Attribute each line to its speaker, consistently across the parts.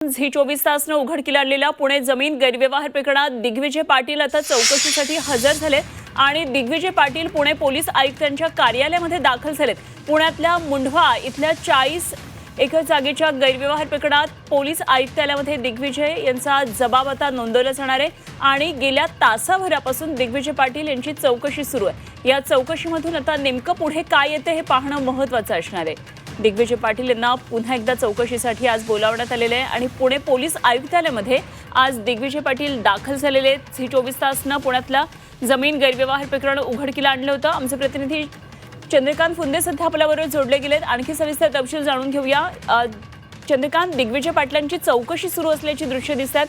Speaker 1: Zee 24 तासनं उघडकीला आणलेल्या पुणे जमीन गैरव्यवहार प्रकरणात दिग्विजय पाटील आता चौकशीसाठी हजर झाले आणि दिग्विजय पाटील पुणे पोलीस आयुक्तांच्या कार्यालयामध्ये दाखल झालेत। पुण्यातल्या मुंढवा इथल्या 40 एकर जागेच्या गैरव्यवहार प्रकरणात पोलीस आयुक्तालयामध्ये दिग्विजय यांचा जबाब आता नोंदवला जाणार आहे आणि गेल्या तासाभरापासून दिग्विजय पाटील यांची चौकशी सुरू आहे। या चौकशीमधून आता नेमकं पुढे काय येते हे पाहणं महत्त्वाचं असणार आहे। दिग्विजय पाटील यांना पुन्हा एकदा चौकशीसाठी आज बोलावण्यात आलेले आहे आणि पुणे पोलीस आयुक्तालयामध्ये आज दिग्विजय पाटील दाखल झालेले आहेत। झी 24 तासनं पुण्यातला जमीन गैरव्यवहार प्रकरण उघडकीला आणलं होतं। आमचे प्रतिनिधी चंद्रकांत फुंदे सध्या आपल्याबरोबर जोडले गेलेत। आणखी सविस्तर तपशील जाणून घेऊया। चंद्रकांत, दिग्विजय पाटलांची चौकशी सुरू असल्याची दृश्य दिसतात,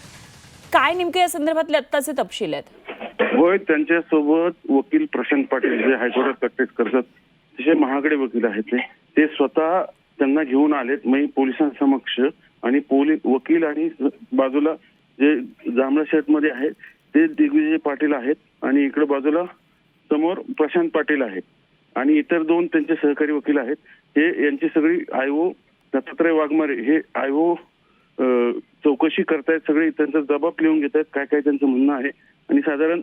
Speaker 1: काय नेमके या संदर्भातले आत्ताचे तपशील आहेत?
Speaker 2: होय, त्यांच्यासोबत वकील प्रशांत पाटील जे हायकोर्टात प्रॅक्टिस करतात तसे महागडे वकील आहेत ते स्वतः त्यांना घेऊन आलेत पोलिसांसमक्ष आणि वकील आणि बाजूला जे जांभळा शर्ट मध्ये आहेत ते दिग्विजय पाटील आहेत आणि इकडे बाजूला समोर प्रशांत पाटील आहेत आणि इतर दोन त्यांचे सहकारी वकील आहेत। हे यांची सगळी आयओ दत्तात्रय वाघमारे हे आयओ चौकशी करतायत, सगळे त्यांचा जबाब लिहून घेत आहेत, काय काय त्यांचं म्हणणं आहे आणि साधारण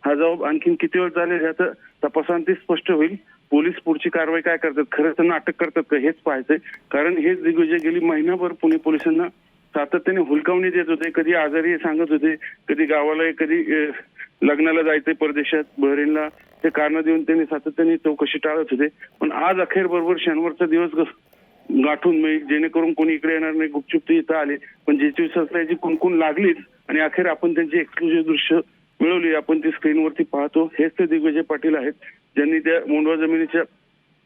Speaker 2: हा जबाब आणखीन किती वेळ चालेल याचं तपासांती स्पष्ट होईल। पोलीस पुढची कारवाई काय करतात, खरंच त्यांना अटक करतात का हेच पाहायचंय, कारण हेच दिग्विजय गेली महिनाभर पुणे पोलिसांना सातत्याने हुलकावणी देत होते। कधी आजारी सांगत होते, कधी गावाला, कधी लग्नाला जायचंय परदेशात बहरीनला, ते कारण देऊन त्यांनी सातत्याने चौकशी टाळत होते। पण आज अखेर बरोबर शनिवारचा दिवस गाठून जेणेकरून कोणी इकडे येणार नाही, गुपचूप ते इथं आले, पण ज्याची याची कुणकुण लागलीच आणि अखेर आपण त्यांची एक्सक्लुझिव्ह दृश्य मिळवली, आपण ती स्क्रीनवरती पाहतो। हेच ते दिग्विजय पाटील आहेत ज्यांनी त्या मुंढवा जमिनीच्या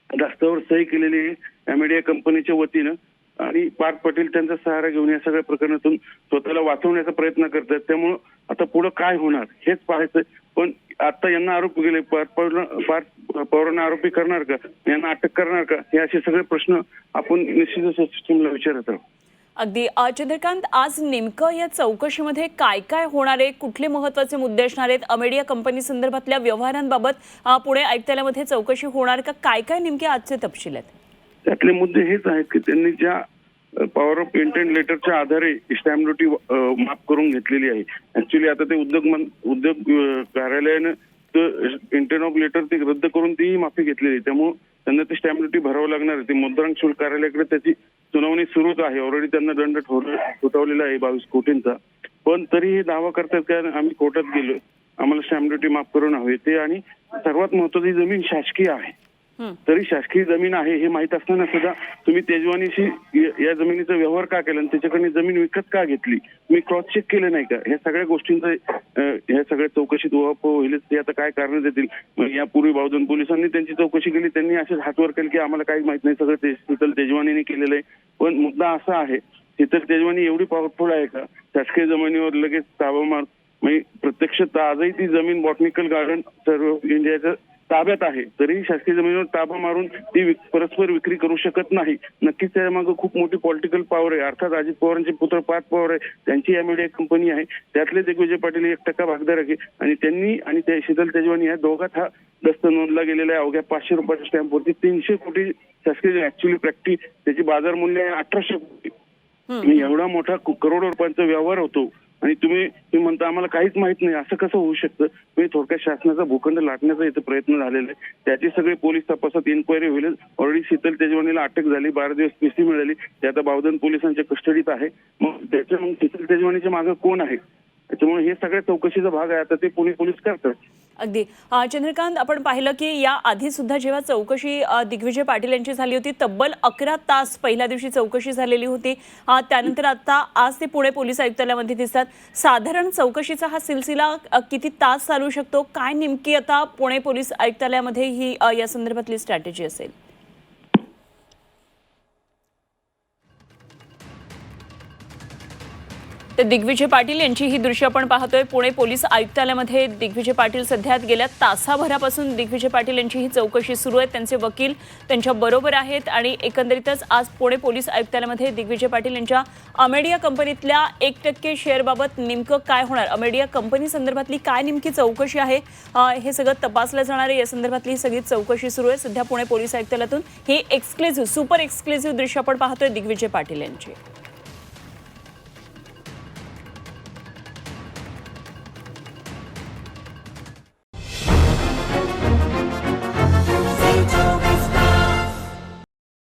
Speaker 2: दस्तावर सही केलेली ॲमेडिया कंपनीच्या वतीनं आणि पार्थ पाटील त्यांचा सहारा घेऊन या सगळ्या प्रकरणातून स्वतःला वाचवण्याचा प्रयत्न करतात। त्यामुळं आता पुढे काय होणार हेच पाहायचंय। पण आता यांना आरोप केले, पार्थ पवारांना आरोपी करणार का, यांना अटक करणार का, हे असे सगळे प्रश्न आपण निश्चितच सिस्टीमला विचारत आहोत।
Speaker 1: अगदी चंद्रकांत, आज नेमकं या चौकशीमध्ये काय काय होणार आहे, कुठले महत्त्वाचे मुद्दे असणार आहेत? अमेडिया कंपनी संदर्भातल्या व्यवहारांबाबत पुणे आयुक्तालयामध्ये चौकशी होणार का, काय काय नेमके आजचे तपशील आहेत? त्यातले
Speaker 2: मुद्दे हेच आहेत की त्यांनी ज्या पॉवर ऑफ इंटेंट लेटरच्या आधारे स्टॅम्प ड्युटी माफ करून घेतलेली आहे। ऍक्च्युली आता ते उद्योग कार्यालयानं इंटेंट ऑफ लेटर ते रद्द करून तीही माफी घेतलेली, त्यामुळे त्यांना ती स्टॅम्प ड्युटी भरावं लागणार आहे। ते मुद्रांक शुल्क कार्यालयाकडे त्याची सुनावणी सुरूच आहे, ऑलरेडी त्यांना दंड ठोठावलेला आहे 22 कोटींचा। पण तरी हे दावा करतात की आम्ही कोर्टात गेलो, आम्हाला स्टॅम्प ड्युटी माफ करून हवे ते, आणि सर्वात महत्त्वाची जमीन शासकीय आहे। तरी शासकीय जमीन आहे हे माहित असताना सुद्धा तुम्ही तेजवानीशी या जमिनीचा व्यवहार का केला आणि त्याच्याकडे जमीन विकत का घेतली, तुम्ही क्रॉस चेक केलं नाही का? ह्या सगळ्या गोष्टींचा ह्या सगळ्या चौकशीत उहापोह होईल। ते आता काय कारण देतील। यापूर्वी बावधन पोलिसांनी त्यांची चौकशी केली, त्यांनी असेच हातवर केले की आम्हाला काही माहित नाही, सगळं शीतल तेजवानीने केलेलं आहे। पण मुद्दा असा आहे, शीतल तेजवानी एवढी पॉवरफुल आहे का शासकीय जमिनीवर लगेच ताबा मार, प्रत्यक्षात आजही ती जमीन बॉटनिकल गार्डन सर्व इंडियाचं ताब्यात आहे, तरी शासकीय जमिनीवर ताबा मारून ती परस्पर विक्री करू शकत नाही। नक्कीच त्यामागे खूप मोठी पॉलिटिकल पॉवर आहे। अर्थात अजित पवारांचे पुत्र पार्थ पवार आहे, त्यांची ॲमेडिया कंपनी आहे, त्यातले दिग्विजय पाटील 1% भागधारक आहे आणि त्यांनी आणि त्या शीतल तेजवानी या दोघात हा दस्त नोंदला गेलेला आहे। अवघ्या 500 रुपयाच्या स्टॅम्पवरती 300 कोटी शासकीय ऍक्च्युअली प्रॅक्टिस त्याची बाजार मूल्य आहे 1800 कोटी। एवढा मोठा करोडो रुपयांचा व्यवहार होतो आणि तुम्ही म्हणता आम्हाला काहीच माहित नाही, असं कसं होऊ शकतं? थोडक्यात शासनाचा भूखंड लाटण्याचा इथे प्रयत्न झालेला आहे। त्याची सगळे पोलीस तपासात इन्क्वायरी होईल। ऑलरेडी शीतल तेजवानीला अटक झाली, 12 दिवस पीसी मिळाली, ते आता बावधन पोलिसांच्या कस्टडीत आहे। मग शीतल तेजवानीच्या मागे कोण आहे, त्याच्यामुळे हे सगळ्या चौकशीचा भाग आहे, आता ते पुणे पोलीस करतात।
Speaker 1: अगदी चंद्रकांत, आपण पाहिलं की या आधी सुद्धा जेव्हा चौकशी दिग्विजय पाटील यांची झाली होती, तब्बल 11 तास पहिल्या दिवशी चौकशी झालेली होती। त्यानंतर आता आज ते पुणे पोलीस आयुक्तालयामध्ये दिसतात। साधारण चौकशीचा हा सिलसिला किती तास चालू शकतो? काय नेमकी आता पुणे पोलीस आयुक्तालयामध्ये ही या संदर्भातली स्ट्रॅटेजी असेल? तर दिग्विजय पाटील यांची ही दृश्य आपण पाहतोय। पुणे पोलीस आयुक्तालयामध्ये दिग्विजय पाटील सध्या गेल्या तासाभरापासून दिग्विजय पाटील यांची ही चौकशी सुरू आहे। त्यांचे वकील त्यांच्या बरोबर आहेत आणि एकंदरीतच आज पुणे पोलीस आयुक्तालयामध्ये दिग्विजय पाटील यांच्या अमेडिया कंपनीतल्या 1% शेअरबाबत नेमकं काय होणार, अमेडिया कंपनी संदर्भातली काय नेमकी चौकशी आहे, हे सगळं तपासलं जाणार आहे। या संदर्भातली ही सगळी चौकशी सुरू आहे। सध्या पुणे पोलीस आयुक्तालयातून ही एक्सक्लुझिव्ह सुपर एक्सक्लुझिव्ह दृश्य आपण पाहतोय दिग्विजय पाटील यांची।